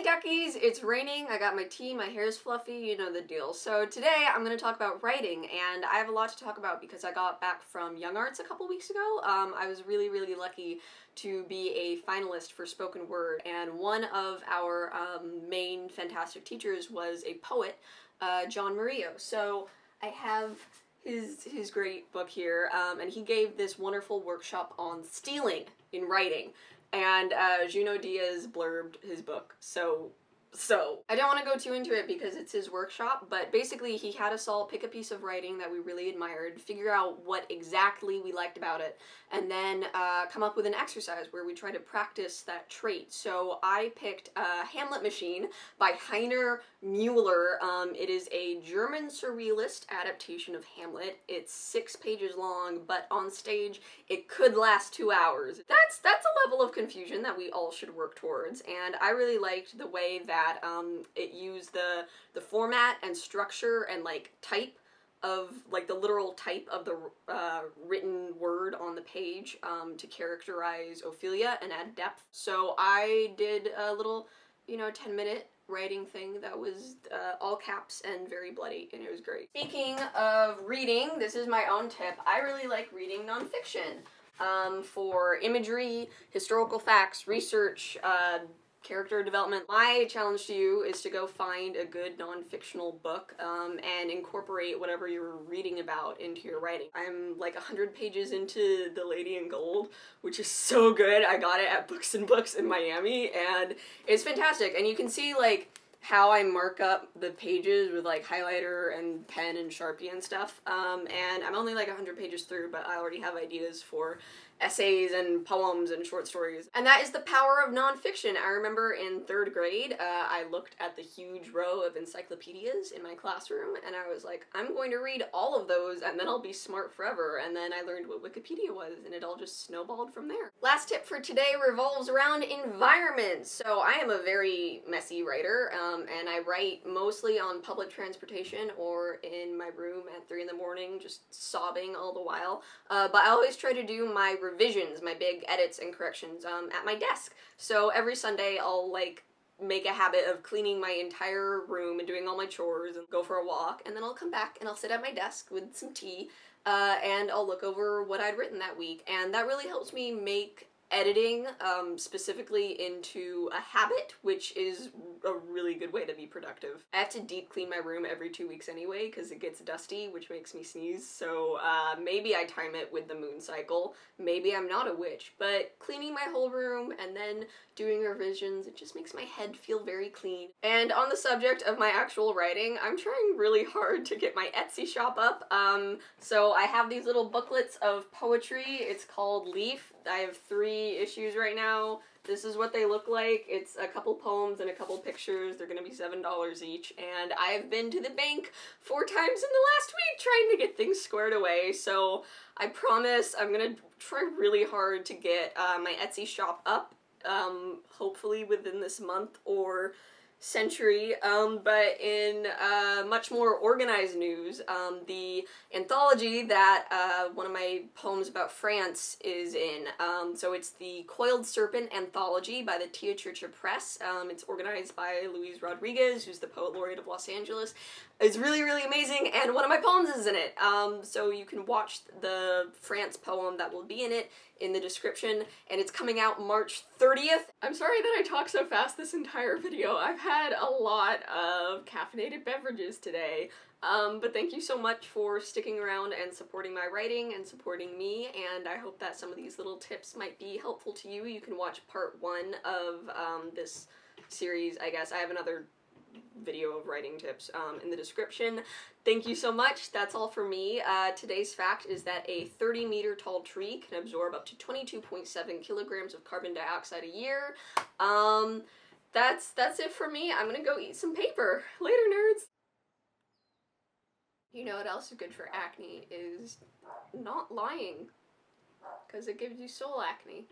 Hey duckies, it's raining, I got my tea, my hair's fluffy, you know the deal. So today I'm going to talk about writing, and I have a lot to talk about because I got back from Young Arts a couple weeks ago. I was really lucky to be a finalist for spoken word, and one of our main fantastic teachers was a poet, John Murillo. So I have his great book here, and he gave this wonderful workshop on stealing in writing. And Junot Diaz blurbed his book, so I don't want to go too into it because it's his workshop, but basically he had us all pick a piece of writing that we really admired, figure out what exactly we liked about it, and then come up with an exercise where we try to practice that trait. So I picked Hamlet Machine by Heiner Müller. It is a German surrealist adaptation of Hamlet. It's 6 pages long, but on stage it could last 2 hours. That's a level of confusion that we all should work towards, and I really liked the way that it used the format and structure and like type of like the literal type of the written word on the page to characterize Ophelia and add depth. So I did a little, 10-minute writing thing that was all caps and very bloody, and it was great. Speaking of reading, this is my own tip. I really like reading nonfiction for imagery, historical facts, research, character development. My challenge to you is to go find a good non-fictional book and incorporate whatever you're reading about into your writing. I'm like 100 pages into The Lady in Gold, which is so good. I got it at Books and Books in Miami, and it's fantastic. And you can see like how I mark up the pages with like highlighter and pen and Sharpie and stuff. And I'm only like 100 pages through, but I already have ideas for essays and poems and short stories. And that is the power of nonfiction. I remember in 3rd grade, I looked at the huge row of encyclopedias in my classroom, and I was like, I'm going to read all of those and then I'll be smart forever. And then I learned what Wikipedia was, and it all just snowballed from there. Last tip for today revolves around environment. So I am a very messy writer, and I write mostly on public transportation or in my room at 3 in the morning, just sobbing all the while. But I always try to do my revisions, my big edits and corrections at my desk. So every Sunday I'll like make a habit of cleaning my entire room and doing all my chores and go for a walk, and then I'll come back and I'll sit at my desk with some tea and I'll look over what I'd written that week, and that really helps me make editing specifically into a habit, which is a really good way to be productive. I have to deep clean my room every 2 weeks anyway because it gets dusty, which makes me sneeze, so maybe I time it with the moon cycle. Maybe I'm not a witch, but cleaning my whole room and then doing revisions, it just makes my head feel very clean. And on the subject of my actual writing, I'm trying really hard to get my Etsy shop up. So I have these little booklets of poetry. It's called Leaf. I have 3 issues right now. This is what they look like. It's a couple poems and a couple pictures. They're gonna be $7 each, and I've been to the bank 4 times in the last week trying to get things squared away, so I promise I'm gonna try really hard to get my Etsy shop up, hopefully within this month or century. But in much more organized news, the anthology that one of my poems about France is in, so it's the Coiled Serpent Anthology by the Tia Churcha Press. It's organized by Luis Rodriguez, who's the Poet Laureate of Los Angeles. It's really amazing, and one of my poems is in it. So you can watch the France poem that will be in it in the description, and it's coming out March 30th. I'm sorry that I talk so fast this entire video. I've had a lot of caffeinated beverages today, but thank you so much for sticking around and supporting my writing and supporting me, and I hope that some of these little tips might be helpful to you. You can watch part 1 of this series, I guess. I have another video of writing tips in the description. Thank you so much. That's all for me. Today's fact is that a 30-meter tall tree can absorb up to 22.7 kilograms of carbon dioxide a year. That's it for me. I'm gonna go eat some paper. Later, nerds! You know what else is good for acne is not lying, because it gives you soul acne.